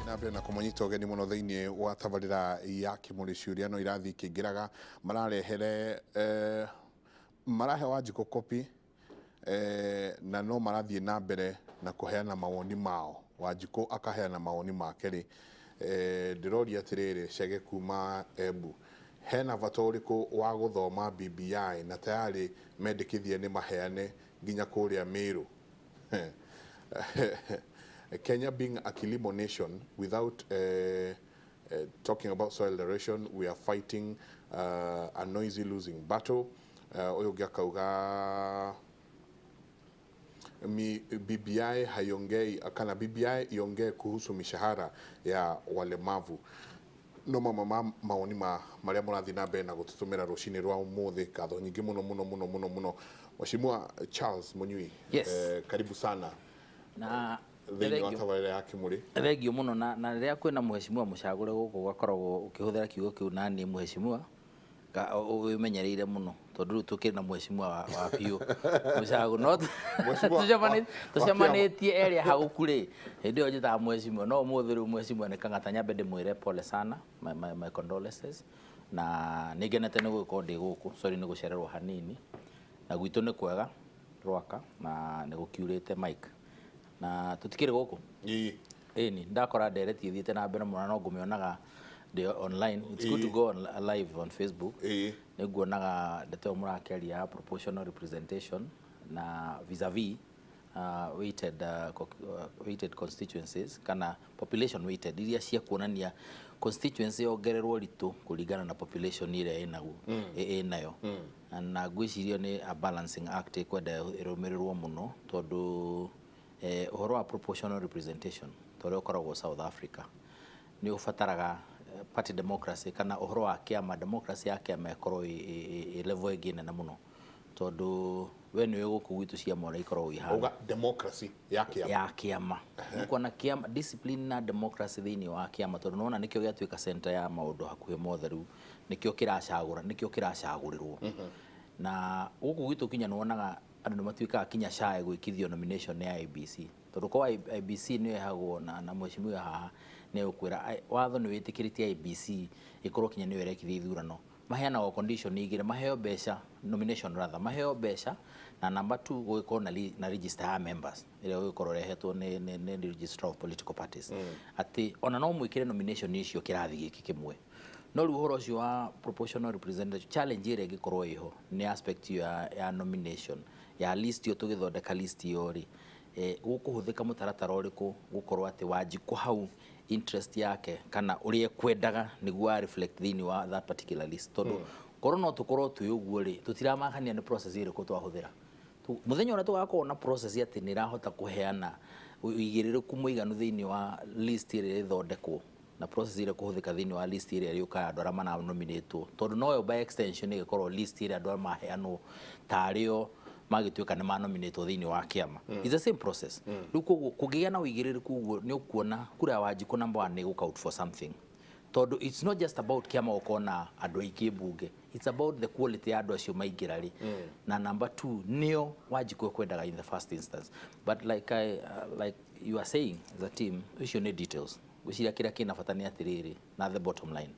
Nabe na kumonyita geni muno thiini wa tabarira ya kimuri ciuriano irathi kingiraga mararehere marahe Wanjiku kopi na no marathie na mbere na kuheana mawoni mao. Wanjiku akaheana mawoni make ri ndiroria atiriri Chege kuma Embu hena bata uriku wa guthoma BBI na tayari mendikithie ni maheane nginya kuria Meru. Kenya being a kilimo nation, without talking about soil erosion, we are fighting a noisy losing battle. Oyogia kauga BBI hayongei akana BBI iongee kuhusu mishahara ya walemavu. No mama maoni maria murathi na mbere na gututumira rucini rwa umuthi katho nyingi muno Mheshimiwa Charles Munyui. Yes. Karibu sana na thegio muno na riria kwina mheshimiwa mucagure guku gakoragwo ukihuthira kiugo kiu nani mheshimiwa umenyereire muno tondu tukiri na mheshimiwa wa piu mucagure no tucemanitie area hagukuri hindi yo njita mheshimiwa no muthiru mheshimiwa nikangata nyambe ndimwire pole sana my condolences na nigenete ni gwika ndi guku sorry ni gucererwo hanini na gwitu ni kwega rwaka na ni gukiurite mic na tutikire guku ni ndakora direct ithiete na mbere muno no ngumionaga the online. It's good to go live on Facebook. Niguonaga ndeto murakeria proportional representation na vis-a-vis weighted constituencies kana population weighted iria cia kuonania constituency ongererwo ritu kuringana na population ile inayo na gwicirio ni a balancing act kwenda irumirirwo muno tondu uhoro wa proportional representation tore ukoragwo South Africa ni ufataraga party democracy kana uhoro wa kiama democracy ya kiama ikorwo level ingine na muno tondu we ni guku gwitu cia mora ikorwo ihana democracy ya kiama uko na kiama discipline na democracy thini wa kiama tondu nona nikio giatuika center ya maundu hakuhe motheru nikio kiracagurirwo na guku gwitu kinya nuonaga andu ni matuika kinya shae gwikithio nomination ya IBC tondu kwa IBC ni ehagwo na mheshimiwa haha ne ukwira watho ni witikiritie IBC ikorwo kinya ni werekithia ithurano maheana o condition igire maheo besha nomination rather maheo besha na number 2 gwiko na register ya members ile gwiko rehetwo ni register of political parties ati ona no mwikire nomination icio kirathi giki kimwe no ruhoro ucio wa proportional representation challenge ire gikorwo iho ni aspect ya nomination ya list yo tugithondeka list yo ri gukuhuthika mutaratara uriku gukorwo ati Wanjiku hau interest yake kana urie kwendaga niguo reflect thini wa that particular list tondu korwo no tukorwo tu uguo ri tutiramakania ni process ire ko twahuthira muthenya ona tugakorwo na process ati ni rahota kuheana igiriruku muiganu thini wa list ire ithondekwo na process ire kuhuthika thini wa list ire riuka andu ara mana nominate tondu no by extension igikorwo list ire andu maheano tario magituika ni nominate thini wa kiama it's the same process riku kugiya na uigiririku uguo ni ukuona kura Wanjiku number 1 ni go out for something tondu it's not just about kiama ukona andu aiki bunge it's about the quality ya andu acio maingirari na number 2 nio Wanjiku kwendaga in the first instance but like you are saying as a team ucio ni details guciria kira kina fatani atiriri na the bottom line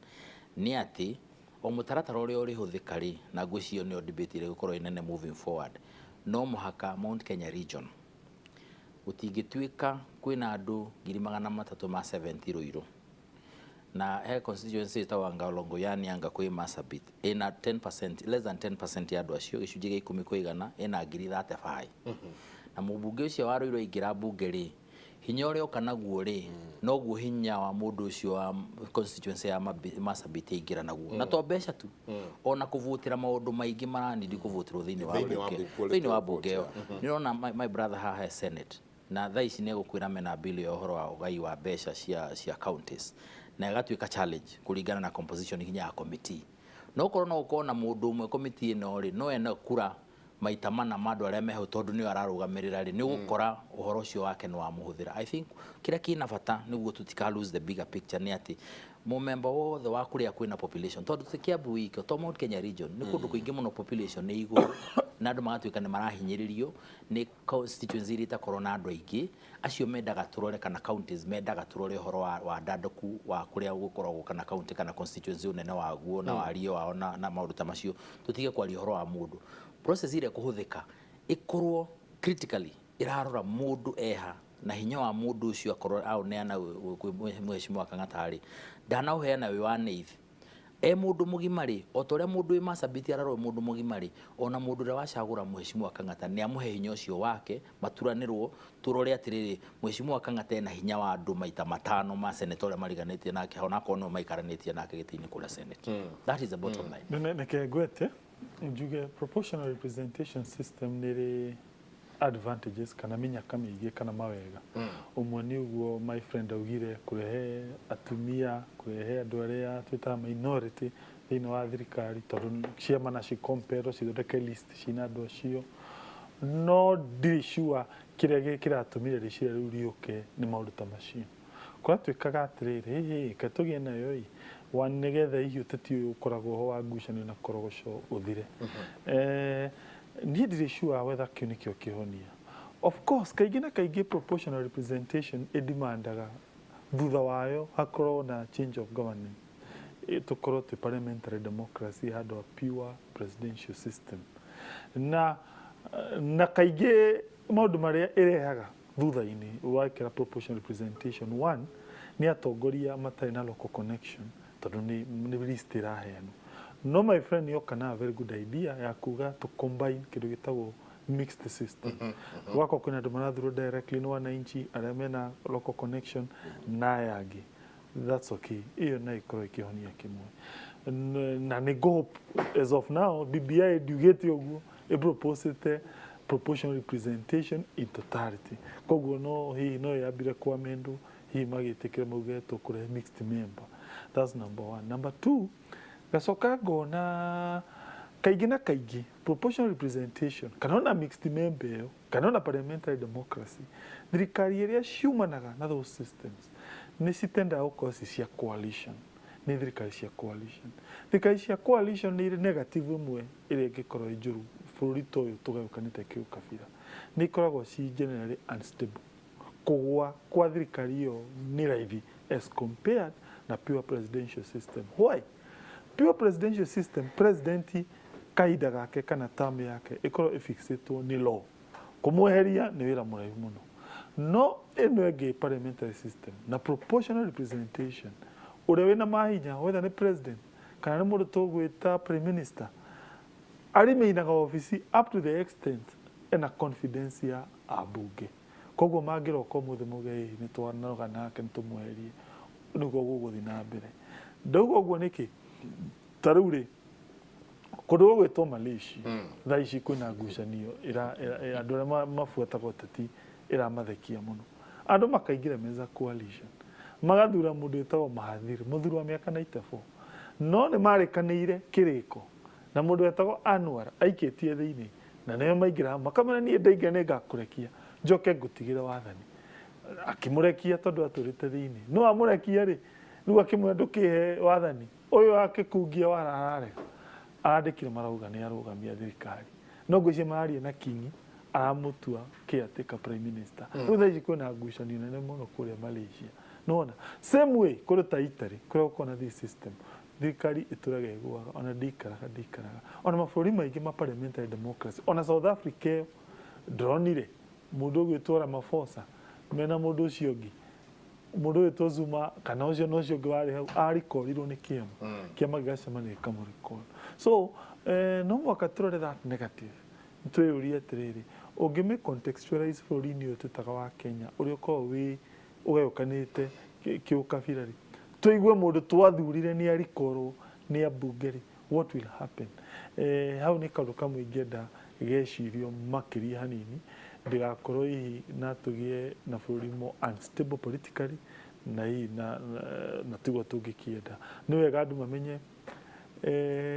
ni ati o mutaratara uria uri huthikari na gucio ni debate ile gukorwo inene moving forward no muhaka Mount Kenya region utingituika kwina andu 370 ruiru na he constituency ta Wangalongo yani anga kwi Marsabit ina 10% less than 10% ya andu acio gicunji gia 10 kuigana ina 35 na mubunge ucio wa ruiru ingira bunge ri hinya uria ukanaguo ri no guo hinya wa mundu ucio wa constituency ya Marsabit ingira naguo na to besha tu ona kuvutira maundu maingi maranidi kuvutirwo thini wa bunge ni rona my brother haha Senate na thaici ne gukwira mena bill ya uhoro wa ugai wa besha cia counties na igatuika challenge kuringana na composition hinya ya committee no korona ukona mundu umwe committee no ri no ena kura maita mana mandu aria meho tondu ni ararugamirira ri ni gukora uhoro ucio wake no amuhuthira I think kira kina bata niguo tutika lose the bigger picture ni ati mo member wothe wa kuria kwina population tondu tikiambu wiki to Mount Kenya region ni kundu kuingi muno population ni iguru na andu magatuika ni marahinyiririo ni constituency iria itakorwo na andu aingi acio mendaga turore kana counties mendaga turore horo wa ndanduku wa kuria gukoragwo kana county kana constituency unene waguo na wario wao na maundu ta macio tutige kwaria horo wa mundu process iria kuhuthika ikorwo critically irarora mundu eha na hinya wa mundu ucio akorwo au neana mheshimiwa Kangatari ndana uheana wi wa neithi mundu mugimari otoria mundu wi masabiti araro mundu mugimari ona mundu ria wacagura mheshimiwa Kangata ni amuhe hinya ucio wake maturanirwo turore atiriri mheshimiwa Kangata na hinya wa andu maita matano ma senator mariganitie nake hona kono maikaranitie nake gitini kula senate that is the bottom line neke gwete njuge proportional representation system niri advantages kana minyaka mingi kana mawega umwe ni uguo my friend augire kurehe atumia kurehe andu aria twita minority thini wa thirikari tondu ciama na ci compare cithondeke list cina andu acio no ndiri kiria kiratumire riciria riu riuke ni maundu ta macio kwa twikaga atiriri katugie nayo wanigetha hiyo Uteti ukoragwo ho wa ngucanio na korogoco uthire ndiri whether kiunikio kihonia of course kaigi na kaigi proportional representation demandaga thutha wayo hakorwo na change of government tukorwo tu parliamentary democracy had a pure presidential system na kaigi maundu maria irehaga thutha-ini wakira proportional representation one ni atongoria matari na local connection tondu ni list iraheanwo no my friend yoka na very good idea ya kuga to combine kindu gitagwo mixed system wako kuna andu marathurwo directly no wananchi aria mena local connection na yangi that's okay iyo na ikoro ikihonia kimwe na ni go as of now BBI dugeti oguo e proposed proportional representation in totality koguo no hi no yabire kwa mendu hi magitikira mugeto kure mixed member that's number one. Number two, gasoka gona kaigi na kaigi proportional representation kanona mixed member kanona parliamentary democracy thirikari iria ciumanaga na those systems ni citenda ukosi cia coalition ni thirikari cia coalition thirikari cia coalition ni negative imwe iria ngikorwo njuru bururi toyo tugaukanite kiukabira ni ikoragwo ci generally unstable kugwa kwa thirikari iyo ni raithi as compared na pure presidential system. Why? Pure presidential system, presidenti kaida gake kana term yake ikoro ifixitwo ni law. Kumweheria ni wira muraihu muno. No eno ege parliamentary system na proportional representation. Uria wina mahinya whether ni president kana ni mundu tugwita prime minister ari meinaga office up to the extent ena confidence ya abunge. Koguo magiroko muthe muge ni twananoga nake nitumweherie nugo guguthi na mbere ndogo guo niki taruri kundu gwitwo Malaysia tha ici kwina ngucanio ira andu aria mafuataga Uteti iramathekia muno andu makaingira meza coalition magathura mundu witagwo Mahathiri muthuri wa miaka 94 no ni marikaniire kiriko na mundu witagwo Anwar aikitie thiini na nayo maingira makamena nie ndaiga ne ngakurekia njoke ngutigira wathani akimurekia tondu aturite thiini no amurekia ri riu akimwendukihe wathani uyu akikungia wararare arandikire marauga ni arugamia thirikari no ngwici mararia na kingi aramutua caretaker prime minister riu thaici kwina ngucanio nene muno kuria Malaysia nona same way kuri ta Italy kuria ukona this system thirikari iturage gwaga ona ndikaraga ona mabũrũri maingĩ ma parliamentary democracy ona South Africa dronire mundu gwitwara mafosa mena mundu ucio ngi mundu witwo Zuma kana ucio no ucio ngi wari hau ari korirwo ni kiama gacemania kamuriko so no mwaka turore that negative twiyurie atiriri ungime contextualize bũrũri-inĩ ũyũ tutaga wa Kenya uria ukorwo wi ugayukanite kiukabirari tuigue mundu twathurire ni arikorwo ni abungeri what will happen hau ni kaundu kamwe ingenda gecirio makiria hanini ndigakorwo hihi na tugie na bũrũri mo unstable politically na hii na tigwo tungikienda ni wega andu mamenye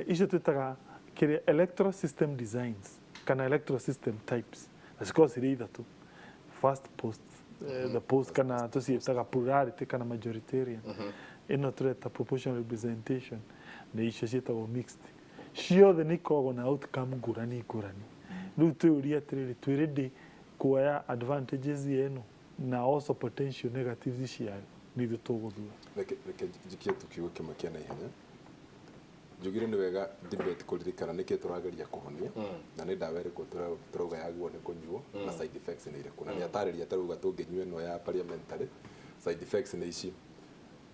icio twitaga kiria electoral system designs kana electoral system types because it either to first post the post kana tucietaga plurality kana majoritarian ino tureta proportional representation na icio cietagwo mixed ciothe ni ikoragwo na outcome ngũrani riu twĩũria atĩrĩrĩ twĩ ready kuoya advantages yeno na also potential negatives ciayo nĩ ithuĩ tũgũthura. Reke njikie tukiuga kĩmwe kĩa naihenya njugire nĩ wega debate kũririkana nĩkĩ tũrageria kũhonia na nĩ ndawa ĩrĩkũ tũrauga yagwo nĩ kũnyuo na side effects nĩ irĩkũ na nĩ atarĩria tarauga tũngĩnyua ĩno ya parliamentary side effects nĩ ici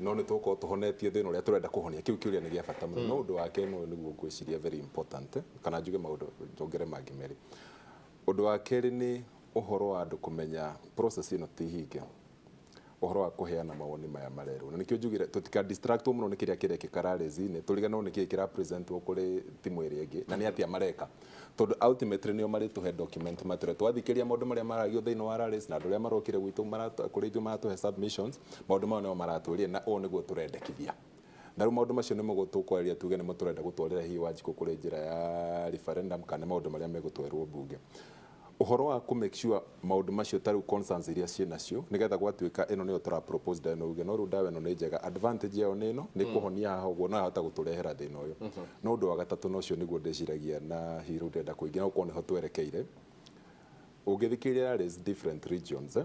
no nĩ tũkorwo tũhonetie thĩna ũrĩa tũrenda kũhonia kĩu kĩũria nĩ gĩa bata mũno no ũndũ wake no nĩguo ngwĩciria very important kana njuge maũndũ njongere mangĩ merĩ. Ũndũ wa kerĩ nĩ ũhoro wa andũ kũmenya process ĩno ti hinge ũhoro wa kũheana mawoni maya marerwo na nĩkĩo njugire tũtika distract mũno nĩ kĩrĩa kĩrekĩka rally-inĩ tũriganĩrwo nĩ kĩĩ kĩra present kũrĩ timu ĩrĩa ĩngĩ na nĩ atĩa mareka tondũ ultimately nĩo marĩtũhe document matũrĩa twathikĩria maũndũ marĩa maragio thĩinĩ wa rallies na andũ arĩa marokire gwitũ kũrĩ ithuĩ maratũhe submissions maũndũ mao nĩo maratũria na ũũ nĩguo tũrendekithia na rĩu maũndũ macio nĩmo tũkwaria tuge nĩmo tũrenda gũtwarĩra hihi Wanjikũ kũrĩ njĩra ya referendum kana maũndũ marĩa megũtwarwo mbunge. Ũhoro wa ku make sure maũndũ macio tarũ concerns iria ciĩ nacio nigetha gwatuĩka ĩno nĩyo tũra propose ndawa ĩno uge no rĩu ndawa ĩno nĩ njega advantage yayo nĩ ĩno nĩ kũhonia haha ũguo no yahota gũtũrehera thĩna ũyũ no ũndũ wa gatatũ no ũcio nĩguo ndĩciragia na hihi rĩu ndĩrenda kũingĩ na gũkorwo nĩho twerekeire ũngĩthikĩrĩria rallies different regions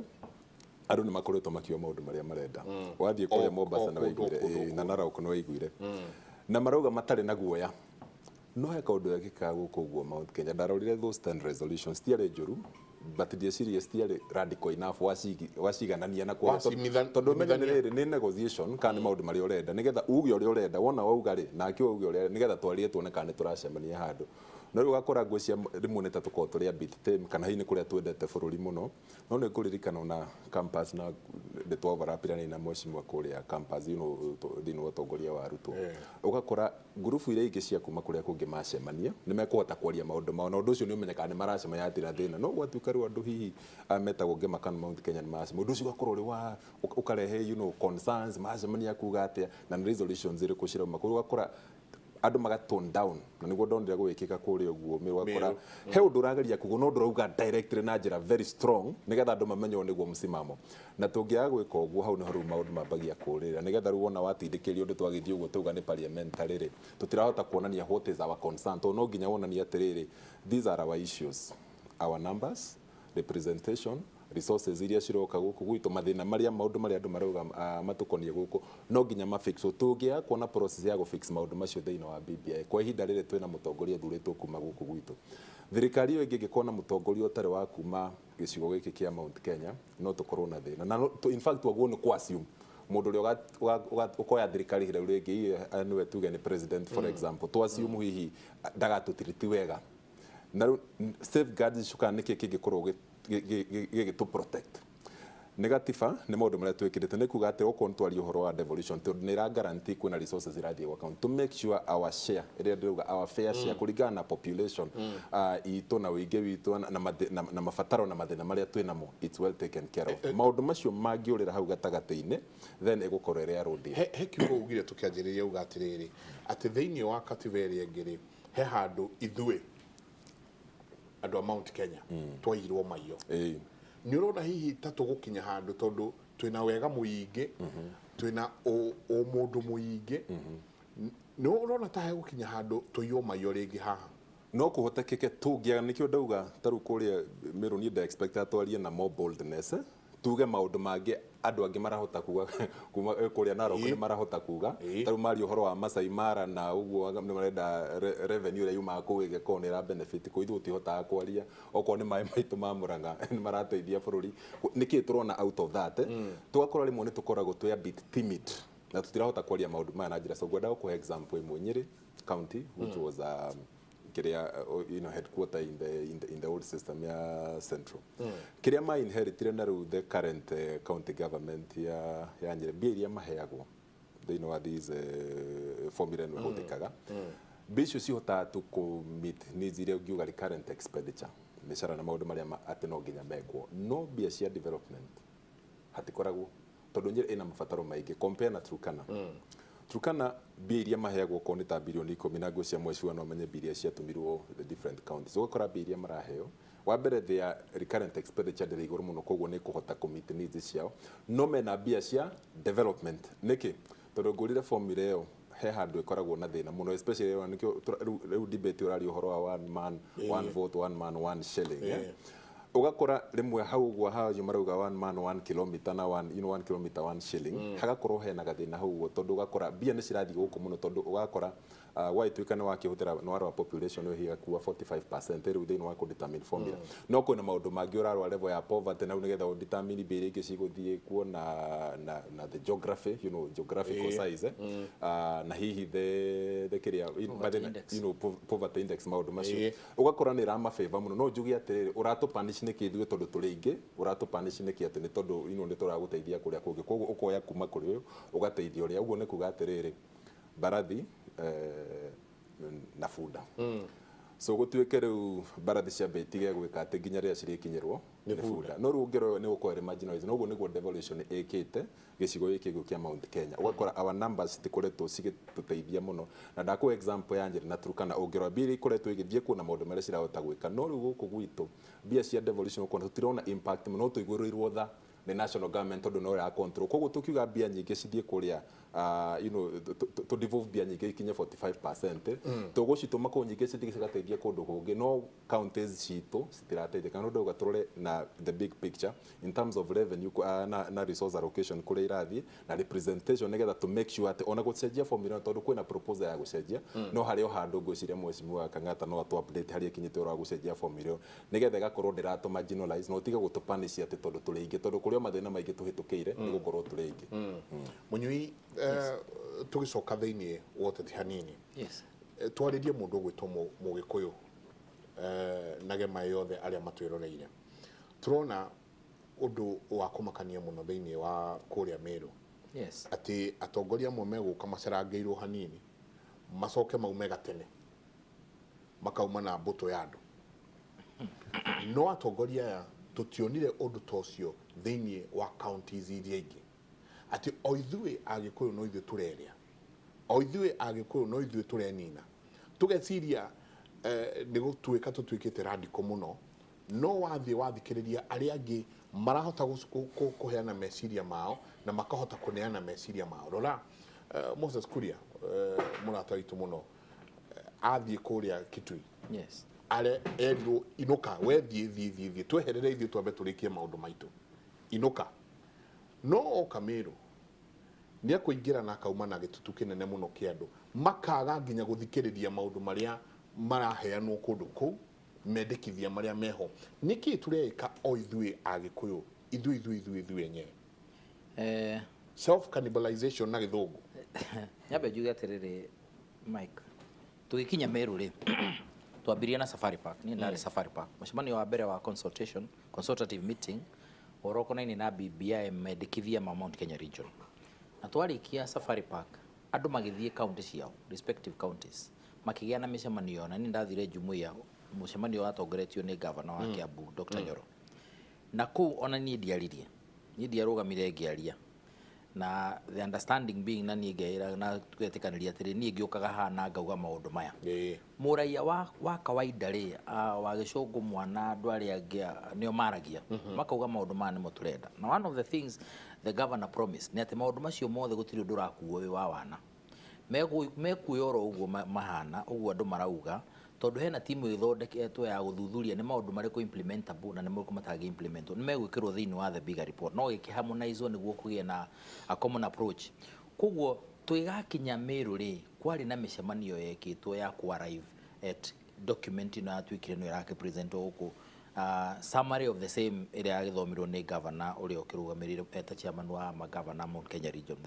andũ nĩ makoretwo makiuga maũndũ marĩa marenda wathiĩ kũrĩa Mombasa na waiguire na Narok no waiguire na marauga matarĩ na guoya no he kaũndũ gĩkaga gũkũ ũguo Mount Kenya ndarorire those 10 resolutions tiarĩ njũru but ndĩeciria tiarĩ radical enough waciganania na tondũ menya nĩ rĩrĩ nĩ negotiation kana maũndũ marĩa ũrenda nĩgetha uge ũrĩa ũrenda wona wauga rĩ na akĩuga uge ũrĩa nĩgetha twarĩe tuone kana nĩ tũracemania handũ no rĩu gakora ngwĩcia rĩmwe nĩ ta tũkorwo tũrĩa bit time kana hihi nĩ kũrĩa twendete bũrũri mũno no nĩ kũririkana na campus na nĩ twavarapirania na mheshimiwa kũrĩa campus thĩinĩ wa ũtongoria wa arutwo ũgakora ngurubu iria ingĩ cia kuma kũrĩa kũngĩ macemania nĩ mekũhota kwaria maũndũ mao na ũndũ ũcio nĩ ũmenyekaga nĩ maracemania atĩ na thĩna no gwatuĩka rĩu andũ hihi metagwo ngema kana Mount Kenya nĩ macemania ũndũ ũcio ũgakorwo ũrĩ wa ũkarehe concerns macemania kuga atĩa na resolutions irĩkũ cirauma kũrĩa ũgakora andũ magatone down na nĩguo ndonire gwĩkĩka kũrĩa ũguo ũgakora he ũndũ ũrageria kuga no ndũrauga directly na njĩra very strong nĩgetha andũ mamenye nĩguo msimamo na tũngĩaga gwĩka ũguo hau nĩho rĩu maũndũ mambagia kũrĩra nĩgetha rĩu wona watindĩkĩrio ũndũ twagĩthiĩ ũguo tũuga nĩ parliamentary rĩ tũtirahota kuonania what is our concern tondũ no nginya wonania atĩrĩrĩ these are our issues our numbers representation resources iria ciroka gũkũ gwitũ mathĩna marĩa maũndũ marĩa andũ marauga matũkonie gũkũ no nginya mafix tũngĩaga kuona process ya gũfix maũndũ macio thĩinĩ wa BBI kwa ihinda rĩrĩ twĩna mũtongoria thurĩtwo kuma gũkũ gwitũ thirikari ĩyo ĩngĩ ĩngĩkorwo na mũtongoria ũtarĩ wa kuma gĩcigo gĩkĩ kĩa Mount Kenya no tũkorwo na thĩna na in fact waguo nĩ kwa assume mũndũ ũrĩa ũkoya thirikari rĩu rĩngĩ nĩwe tuge nĩ president for example to assume hihi ndagatũtiriti wega na safeguards ciukaga nĩkĩ kĩngĩkorwo gĩgĩtũ protect negative nĩ maũndũ marĩa twĩkĩrĩte nĩ kuga atĩ okorwo nĩtwaria ũhoro wa devolution tondũ nĩ ĩra guarantee kwĩna resources irathiĩ gwa county to make sure our share ĩrĩa ndĩrauga our fair share kũringana na population itũ na ũingĩ witũ na mabataro na mathĩna marĩa twĩnamo it's well taken care of maũndũ macio mangĩũrĩra hau gatagatĩ-inĩ then ĩgũkorwo ĩrĩ arũndĩ he kiugo ugire tũkĩanjĩrĩria uga atĩrĩrĩ atĩ thĩinĩ wa katiba ĩrĩa ĩngĩ rĩ he handũ ithuĩ andũ a Mount Kenya twairwo maiyo nĩ ũrona hihi ta tũgũkinya handũ tondũ twĩna wega mũingĩ twĩna mũndũ mũingĩ nĩ ũrona ta hegũkinya handũ tũiywo maiyo rĩngĩ haha no kũhotekeke tũngĩaga nĩkĩo ndauga tarũ kũrĩa Meru niĩ expect atwarie na more boldness tuge maũndũ mangĩ andũ angĩ marahota kuga kuma kũrĩa Narok nĩ marahota kuga tarũ mari ũhoro wa Masai Mara na ũguo nĩ marenda revenue ĩrĩa yumaga kũu ĩgĩkorwo nĩ ĩra benefit kũ ithuĩ tũtihotaga kwaria okorwo nĩ maĩ maitũ ma Mũrang'a nĩ marateithia bũrũri nĩkĩ tũrona out of that tũgakora rĩmwe nĩ tũkoragwo twĩ a bit timid na tũtirahota kwaria maũndũ maya na njĩra so ngwenda gũkũhe example ĩmwe Nyeri county which was kiria headquarter in the old system ya central kiria ma inheritire na rĩu the current county government ya Nyeri mbia iria maheagwo thĩinĩ wa these formula nĩ hũthĩkaga mbia icio cihotaga tu ku meet needs iria ũngiuga current expenditure mĩcara na maũndũ marĩa atĩ no nginya mekwo no mbia cia development hatikoragwo tondũ Nyeri ĩna mabataro maingĩ compare na Turkana mbia iria maheagwo ko nĩ ta bilioni 10 na ngũcia mweci wa no menye mbia iria ciatũmirwo the different counties ũgakora mbia iria maraheo wa mbere their recurrent expenditure ndĩrĩ igũrũ mũno koguo nĩ kũhota kũ meet needs ciao no mena mbia cia development nĩkĩ tondũ ngũrire formula ĩyo he handu ikoragwo na thina muno, especially nikio riu debate urari uhoro wa one man one vote, one man one shilling. Ugakora rimwe hau gwa hao marauga one man one kilometer na one, you know, 1 kilometer 1 shilling hagakorwo hena gathina hau tondu ugakora mbia ni cirathi guku muno tondu ugakora waituika ni wakihutira no wa population we higa kuwa 45% riu thini wa determine formula no kwina maundu mangi urarwa level ya poverty na nigetha determine mbia ingi ciguthie kuo na the geography, you know, geographical size na hihi the kiria you know poverty index maundu macio ugakora ni rama favor muno no njugi ati uratu punish ni kithuĩ tondu turi ingi uratu punish ni ki ati ni tondu you know ni turaguteithia kuria kungi koguo ukoya kuma kuri uyu ugateithia uria uguo ni kuga atiriri barathi na bunda so gutuike riu barathi cia betige gwika ati nginya ria cirikinyirwo ni bunda no riu ngero ni gukorwo marginalized no guo niguo devolution ikite gicigo giki gio kia Mount Kenya ugakora our numbers tikoretwo cigituteithia muno na ndaku example ya njiri na Turkana ungero mbiri ikoretwo igithie kuna maundu maria cirahota gwika no riu guku gwitu mbia cia devolution ukona tutirona impact muno tuigurirwo tha the national government tondu no ya control koguo tukiuga mbia nyingi cithie kuria you know to devolve mbia nyingi ikinye 45% tugucituma ko nyingi cithie cigateithia kundu kungi no counties citu citirateithia no ndoga turore na the big picture in terms of revenue na resource allocation kuri irathi na representation nigetha to make sure ati ona gucenjia formula tondu kwina proposal ya gucenjia no hario handu ngwiciria mwecimu Kang'ata no atu update haria kinyite ura gucenjia formula nigetha gakorwo ndirato marginalize no tiga gutupanish ati tondu turi ingi tondu kurio mathina maingi tuhitukire ni gukorwo turi ingi Munyui tugicoka thiini wote ti hanini twaririe mundu gwitwo mugikuyu na gema yothe aria matwiroreire turona undu wa kumakania muno thiini wa kuria Meru ati atongoria amwe meguka macarangeirwo hanini macoke maume gatene makauma na mbuto ya andu no atongoria ya tutionire undu tocio thiini wa counties iria ingi ati o ithuĩ agikuyu no ithuĩ tureria o ithuĩ agikuyu no ithuĩ turenina tugeciria ni gutuika tutuikite radical muno no wathikiriria aria angi marahota kuheana meciria mao na makahota kuneana meciria mao rora Moses Kuria murata witu muno athie kuria Kitui ale erirwo inuka we thie tweherere ithuĩ twambe turikie maundu maitu inuka no oka Meru ni akuingira na akauma na gitutu kinene muno kiandu makaga nginya guthikiriria maundu maria maraheanwo kundu ku mendekithia maria meho niki tureka o ithuĩ agikuyu ithuĩ enye self cannibalization na githungu nyabe njuge atiriri Mike tugikinya Meru ri twambirie na Safari Park ni ndari Safari Park mucemanio wa mbere wa consultative meeting orokonaini na BBI mendekithia ma Mount Kenya region na twarikia Safari Park andu magithie county ciao respective counties makigia na micemanio na ni ndathire Jumuiya mucemanio watongoretio ni governor wa Kiambu Dr. Nyoro na ku ona ni ndiarugamire ngiaria na the understanding being na ni ngeira na twetikaniria atiri ni ngiukaga hana ngauga maundu maya muraia wa kawaida ri wa gicungu mwana andu aria angi nio maragia makauga maundu maya nimo turenda na one of the things the governor promised ni ati maundu macio mothe gutiri undu rakuo wi wa wana mekuyoro uguo mahana uguo andu marauga tondu hena timu ithondeketwo ya guthuthuria ni maundu mariku implementable na ni mariku matagi implementable ni megwikirwo thiini wa the bigger report no gikiharmonizewo niguo kugie na a common approach koguo twigakinya Meru ri kwari na micemanio yekitwo ya ku arrive at document ino atwikire no irake present oku summary of the same area agithomirwo ni governor uria ukirugamirire eta chairman wa governor Mount Kenya region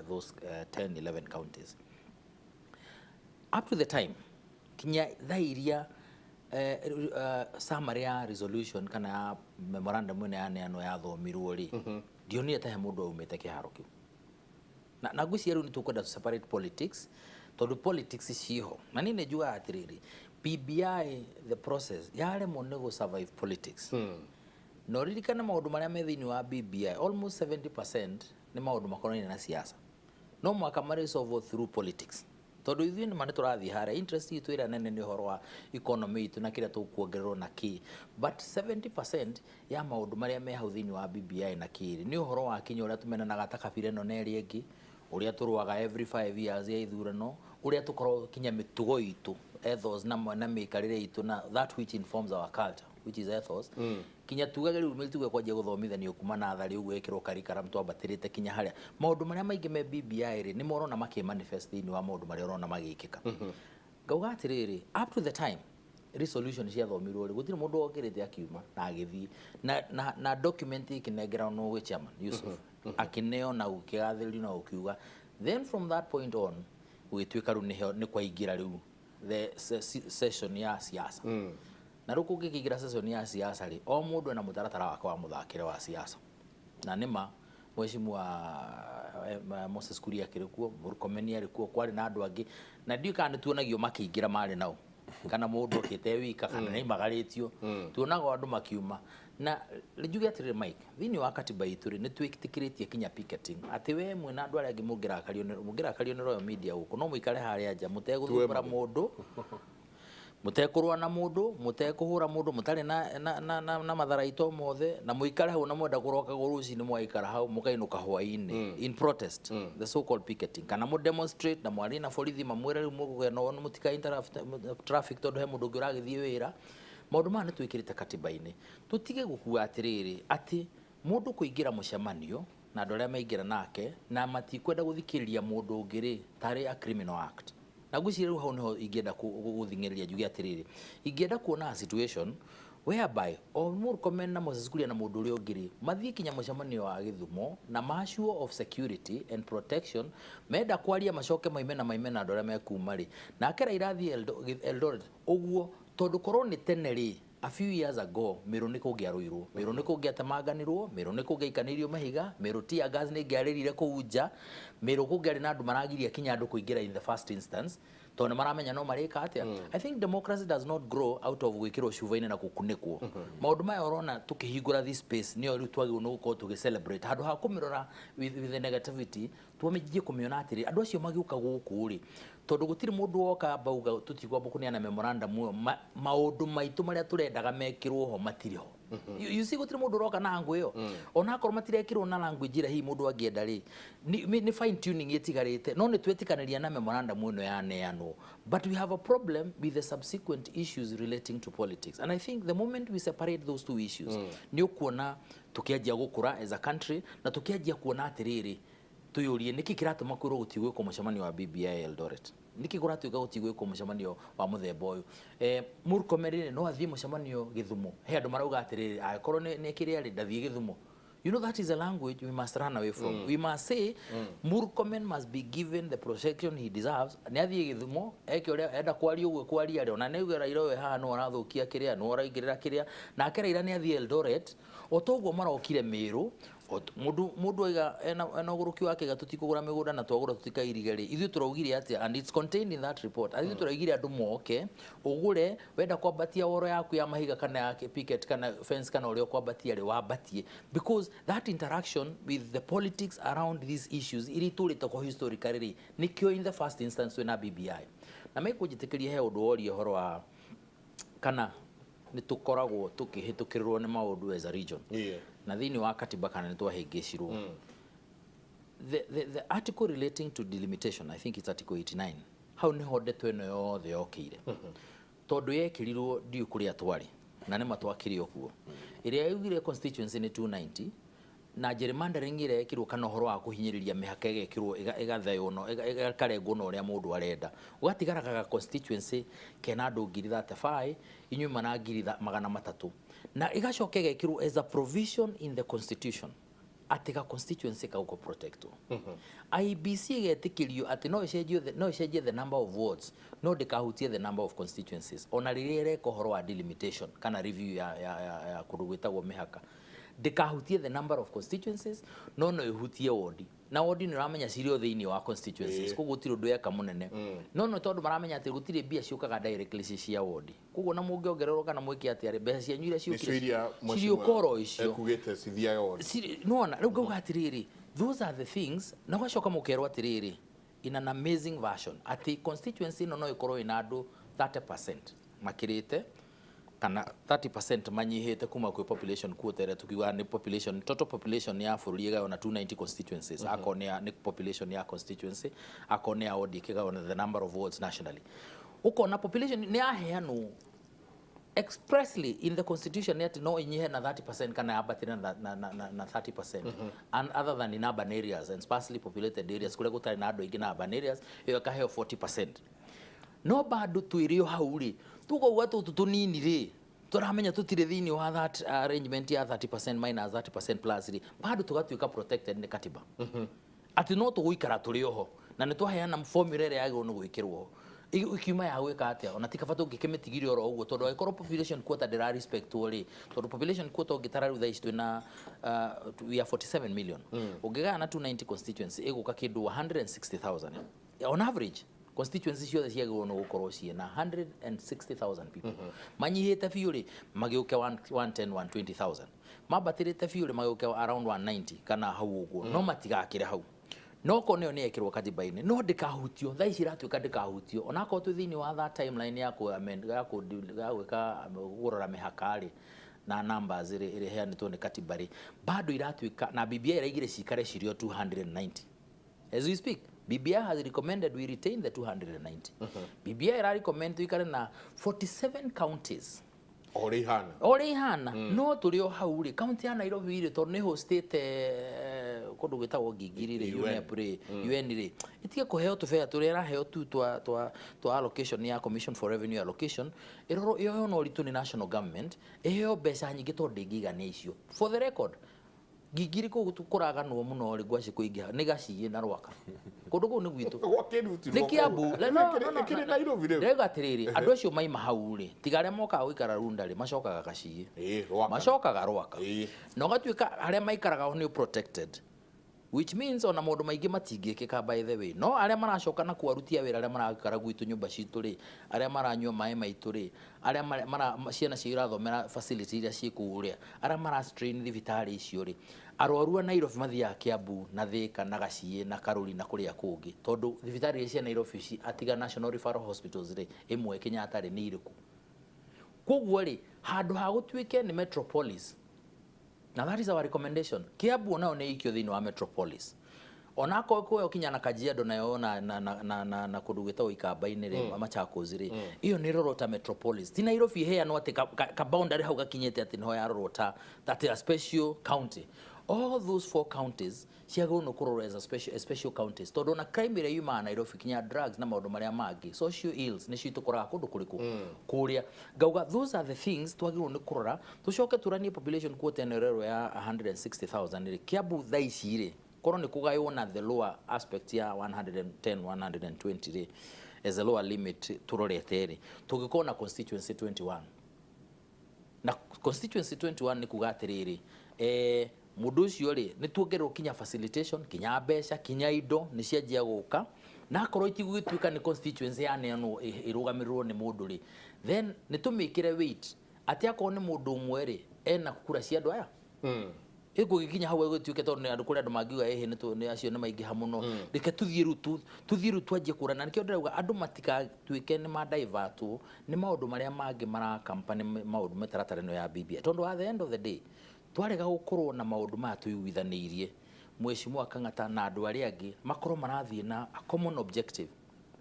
those 10-11 counties up to the time kinya thairia summary ya resolution kana memorandum ine yaneano yathomirwo ri ndionire ta he mundu aumite kiharo kiu na ngwiciria riu nitukwenda to separate politics tondu politics ciho na nini njua atiriri BBI the process yare mone go survive politics no ririkana maundu maria me thiini wa BBI almost 70% ni maundu makonainie na siasa no mwaka mari solve through politics tondu ithuĩ nĩ mane tũrathiĩ harĩa interest itũ ĩrĩa nene nĩ ũhoro wa economy itũ na kĩrĩa tũkuongererwo na kĩ but 70% ya maũndũ marĩa me hau thĩinĩ wa BBI na kĩrĩ nĩ ũhoro wa kinya ũrĩa tũmenanaga ta kabira ĩno na ĩrĩa ĩngĩ uria turuaga every 5 years ya ithurano uria tukorwo kinya mitugo itu ethos na mikarire itu na that which informs our culture which is ethos kinya tugage riu milituge kwajia guthomithanio kuma na thari ugu ekirwo karikaram twambatirite kinya haria maundu maria maingi me BBI ri ni morona maki manifest ni wa maundu maria orona magikika ngauga atiriri up to the time resolution cia thomirwo ri gutire mundu okirite akiuma na agithii na document ikinengera no we chairman Yusuf akineo na ukigathiri na ukiuga then from that point on ugituika ru ni kwaingira riu the session ya siasa na ruku ngikigira session ya siasa ri o mundu na mutaratara wake wa muthakire wa siasa na nima mheshimiwa Moses Kuria kirikuo Murkomen arikuo kwari na andu angi na ndiu kana tuonagio makiingira mari nao kana mundu okite wika kana ni magaritio tuonaga andu makiuma na rijuge atire Mike thini wa katiba itu ri ni twiktikiritie kinya picketing ati we mwe na andu aria angi mungira ni Royal Media huko no muikare haria nja muteguthumbura mundu mutekurwa na mundu mutekuhura mundu mutari na matharaito mothe na muikare hau na mwenda kuroka guruci ni mwaikara hau mukainuka hwaini in protest the so called picketing kana mu demonstrate na mwari na borithi mamwire riu mugugena onu mutika interrupt traffic tondu he mundu uragithie wira maundu ma ni twikirite katiba-ini tutige gukua atiriri ati mundu kuingira mucemanio na andu aria maingira nake na matikwenda guthikiriria mundu ungiri tari a criminal act na guci riu hau niho ingienda guthingiriria juge atiriri ingienda kuona a situation whereby Murkomen na Moses Kuria na mundu uria ungiri mathie kinya mucemanio wa Githumo na masure of security and protection menda kwaria macoke maime na andu aria mekuma ri na akera irathi Eldoret uguo tondu korwo ni tene ri a few years ago miru ni kungiaruirwo miru ni kungiatemaganirwo miru ni kungiikanirio mahiga miru tia gas ni ngiaririre kuunja miru kungiari na andu maragiria kinya andu kuingira in the first instance tondu maramenya no marika atia I think democracy does not grow out of gwikirwo cuva-ini na gukunikwo maundu maya orona tukihingura this space nio riu twagirwo no gukorwo tugicelebrate handu ha kumirora with the negativity twamejie kumiona atiri andu acio magiuka guku ri tondu gutiri mundu woka bauga tutigwa kuneana memorandum maundu maitu maria turendaga mekirwo ho matiri ho you see gutiri mundu roka na angu iyo ona akoro matirekirwo na language ira hi mundu angienda ri ni fine tuning itigarite no ni twetikaniria na memorandum ino ya neano but we have a problem with the subsequent issues relating to politics and I think the moment we separate those two issues ni ukuona tukiajia gukura as a country na tukiajia kuona atiriri tuyurie niki kiratuma kwirwo gutigwe ku mucemanio wa BBI Eldoret niki kuratuika gutigwe ku mucemanio wa muthemba uyu Murkomen no athie mucemanio Githumo he andu marauga atiriri akorwo ni kiria ri ndathie Githumo you know that is a language we must run away from we must say Murkomen must be given the protection he deserves ni athie Githumo eke uria enda kwaria uguo kwaria ri ona ni ugera irowe haha no arathukia kiria no araingirira kiria na akera ira ni athie Eldoret otoguo marokire Miru mundu aiga ena guruki wake gatutikugura migunda na twagura tutikairige ri ithu turaugire atia and it's contained in that report ithu turaigire andu moke ugure wenda kwambatia woro yaku ya mahiga kana ya picket kana fence kana urio kwambatia ri wambatie because that interaction with the politics around these issues iriturite ko historically ri nikio in the first instance when BBI na mekujitikiria he undu ori horo wa kana ni tukoragwo tukihitukirirwo ni maundu as a region na thini wa katiba kana ni twahingicirwo the article relating to delimitation I think it's article 89 how ni hodetwo ino yothe yokire tondu yekirirwo ndiu kuria twari na ni matwakirio kuo iria yugire constituency ni 290 na gerrymandering ire ekirwo kana horo wa kuhinyiriria mihaka igekirwo igathayo no ikarengwo no ria mundu arenda ugatigaraga constituency kena andu 35 inyuma na 300 na igacoka igekirwo as a provision in the constitution atiga constituency ka uko protectwo IBC igetikirio ati no icenjie the number of wards no dikahutie the number of constituencies ona ririre ko horo wa delimitation kana review ya kurugwitagwo mihaka dikahutie the number of constituencies no ihutie ward na ward ni ramenya cirio thiini wa constituencies kugo tiro ndoyeka munene no tondu maramenya ati gutire bia ciukaga directly cia ward kugo na mungiongererwo kana mwiki ati ari mbeca cia nyuira ciukire cirio koro icio ekugite cithia ward no na riu ngauga atiriri those are the things na gwacoka mukerwo atiriri in an amazing version ati constituency no ikorwo ina andu 30% makirite kana 30% manyihite kuma kwi population quota ire tukiwa ni population total population ya bururi ga ona 290 constituencies akonia ni population ya constituency akonia odi kiga ona the number of wards nationally uko na population ni aheanu expressly in the constitution yet no inyihe na 30% kana abatina na 30% and other than in urban areas and sparsely populated areas kule gutari na ando igina urban areas iyo kaheo 40%. No bado tuirio hauri tuko watu tutunini ri turamenya tutire thini wa that arrangement ya 30% minus 30% plus ri bado tugatuika protected ni katiba ati no tuguikara turi oho na ni twaheana formula ire yagwo no gwikirwo ikiuma ya gwika atia ona tikabatu ngikemitigiri oro uguo tondu aikoro population quota ndira respect ori tondu population quota ngitara rutha ici na we are 47 million ungigana na 290 constituency iguka kindu 160,000 on average constituency ciothe ciagirwo no gukorwo ciena 160,000 people manyihite fiuri magiuke 110 120,000 mabatirite fiuri magiuke around 190 kana hau uguo no matigakire hau no koneo ni ekirwo katiba-ini no ndikahutio tha ici ratuika ndikahutio ona ko tu thini wa that timeline ya ku amend ya ku gwika gurora mihakari na numbers ire heanitwo ni katiba ri bado iratuika na BBI iraigire cikare cirio 290 as we speak. BBI has recommended we retain the 290 BBI ira recommend tuikare na 47 counties Orihana no turio hauri county ya Nairobi ire to neho state kundu gwitagwo ngingiri UNEP UN ri itige kuheo tufea turera heo tu twa allocation ya Commission for Revenue Allocation iroro iyo no ritu ni national government eheo mbeca nyingi to ndingiga icio for the record ngingiri ko tukuraga no muno ri gwaci kuingiha ni gaciye na rwaka kundu ku ni gwitu ni Kiambu no Nairobi rega tiriri andu acio maima hau ri tigare moka gwikara runda ri macokaga gaciye macokaga rwaka no gatuika aria maikaraga ni protected which means ona mundu maingi matingikika by the way no aria maracoka na kwarutia wira aria marakara gwitu nyumba citu ri aria maranyua mai maitu ri aria ciana cio irathomera facility iria ciikuria aria mara strain thibitari icio ri arorua Nairobi mathia Kiambu na Thika na Gaciye na Karuri na kuria kungi tondu thibitari cia Nairobi ci atiga National Referral Hospitals ri imwe Kenyatta ri ni iriku koguo ri handu ha gutuike ni metropolis. Now that is our recommendation. Kiambu nao ni ikio thini wa metropolis. Onako ko kinya na Kajiado na yona na kudugita Ikamba-ini ri Machakos ri. Iyo ni rorota metropolis. Ti Nairobi hea no ati ka boundary hau gakinyete ati no ya rorota that is a special county. All those 4 counties ciagwo no kurora as a special counties. Tondu na crime ire yuma Nairobi kinya drugs na maundu maria mangi social ills ni citukora kundu kuriku kuria gauga those are the things twagirwo ni kurora tucoke turanie population quota nerero ya 160,000 ri Kiambu thaici ri koro ni kugayo na the lower aspect ya 110 120 ri as a lower limit turorete ri tugikona constituency 21 na constituency 21 ni kugatiriri mundu ucio ri ni tuongerwo kinya facilitation kinya mbeca kinya indo ni cianjia guka na korwo itigwituika ni constituency ya neno irugamirwo ni mundu ri then ni tumikire weight ati akoo ni mundu umwe ri ena kura cia andu aya ego gikinya hawe gutwike tondu andu kuri andu magiuga ni acio ni maingi hamuno reke tuthiru twanjie kurana nikio ndirauga andu matika twike ni ma divert ni maundu maria mangi mara company maundu metaratarano ya BBI tondu at the end of the day twarega gukorwo na maundu ma tuyuithanirie mweshimwa kangata na andu aria angi makorwo marathie na a common objective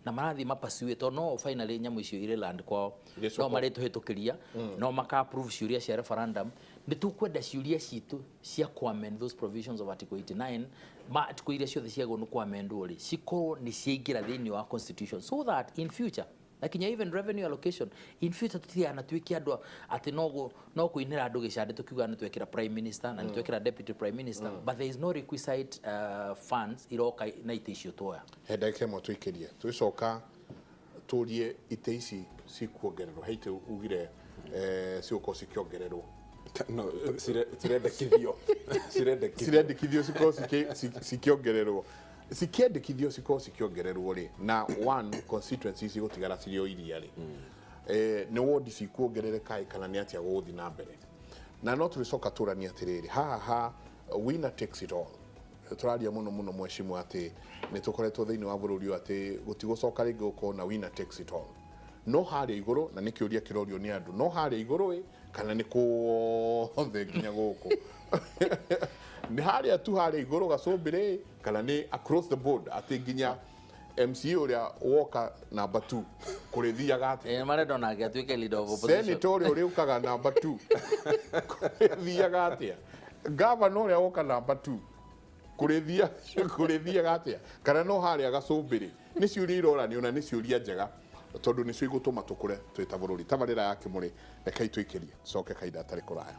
na marathie mapasiwe to no finally nyamu icio ire land kwao no maretu hitukiria no maka approve ciuria cia referendum ni tukwenda ciuria citu cia kuamend those provisions of article 89 ma tukuiria ciothe ciagwo no kuamendwo ri cikorwo ni ciingira thini wa constitution so that in future like even revenue allocation in future tutiana twiki andu ati no kuinira andu gicande tukiuga ni twekira prime minister na ni twekira deputy prime minister but there is no requisite funds iroka na ite icio toya hedeke mo twikirie twicoka turie ite ici cikuongererwo heite ugire ciuko cikiongererwo no cirendekithio ciko cikiongererwo cikiendekithio ciko cikiongererwo ri na one constituency cigutigara cirio iria ri ni ward cikuongerereka kana ni atia guthi na mbere na no turicoka turania atiriri ha winner takes it all turaria muno mweshimu ati ni tukoretwo thiini wa bururi ati gutigocoka ringi uko na winner takes it all no haria iguru na nä kä å ria kä rorio nä andå no haria iguru kana nä kåothe nginya gå kå nä haria tu haria iguru gacumbä kana nä across the board atä nginya MCA å rä a woka namba 2 kå rä thiaga atä marenda onake atuä ke leader of opposition senator å rä a å rä å kaga namba 2 kå rä thiaga atä gavana å rä a woka namba 2 kå rä thiaga atä kana no haria gacumbä rä nä ciå iroranio na nä ciå ria njega tondå nä cio igå tå ma tå kå re twä ta bå rå ri tabarä ra ya kä må rä rekei twä kä rie coke kainda atarä kå raya.